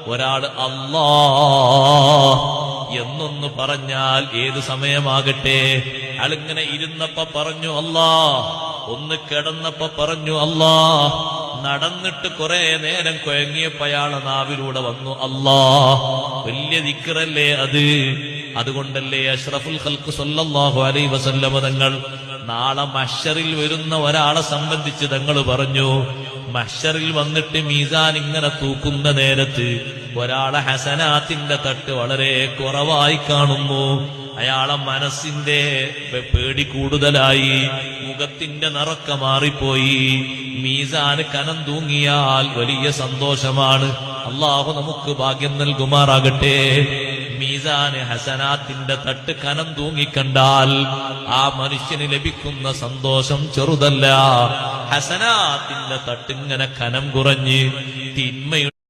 ഒരാൾ അല്ലാ എന്നൊന്ന് പറഞ്ഞാൽ ഏത് സമയമാകട്ടെ, അയാളിങ്ങനെ ഇരുന്നപ്പോ പറഞ്ഞു അല്ലാ, ഒന്ന് കിടന്നപ്പോ പറഞ്ഞു അല്ലാ, നടന്നിട്ട് കുറെ നേരം കുഴങ്ങിയപ്പോ അയാളെ നാവിലൂടെ വന്നു അല്ലാ. വലിയ ദിക്റല്ലേ അത്. അതുകൊണ്ടല്ലേ അഷ്റഫുൽ ഖൽഖ് സ്വല്ലല്ലാഹു അലൈഹി വസല്ലമ തങ്ങൾ നാളെ മഹ്ശറിൽ വരുന്ന ഒരാളെ സംബന്ധിച്ച് തങ്ങൾ പറഞ്ഞു, മഹ്ശറിൽ വന്നിട്ട് മീസാൻ ഇങ്ങനെ തൂക്കുന്ന നേരത്ത് ഒരാളെ ഹസനാത്തിന്റെ തട്ട് വളരെ കുറവായി കാണുന്നു. അയാളെ മനസ്സിന്റെ പേടി കൂടുതലായി, മുഖത്തിന്റെ നിറക്ക മാറിപ്പോയി. മീസാന് കനം തൂങ്ങിയാൽ വലിയ സന്തോഷമാണ്. അള്ളാഹു നമുക്ക് ഭാഗ്യം നൽകുമാറാകട്ടെ. മീസാന് ഹസനാത്തിന്റെ തട്ട് കനം തൂങ്ങിക്കണ്ടാൽ ആ മനുഷ്യന് ലഭിക്കുന്ന സന്തോഷം ചെറുതല്ല. ഹസനാത്തിന്റെ തട്ടിങ്ങനെ കനം കുറഞ്ഞ് തിന്മയുടെ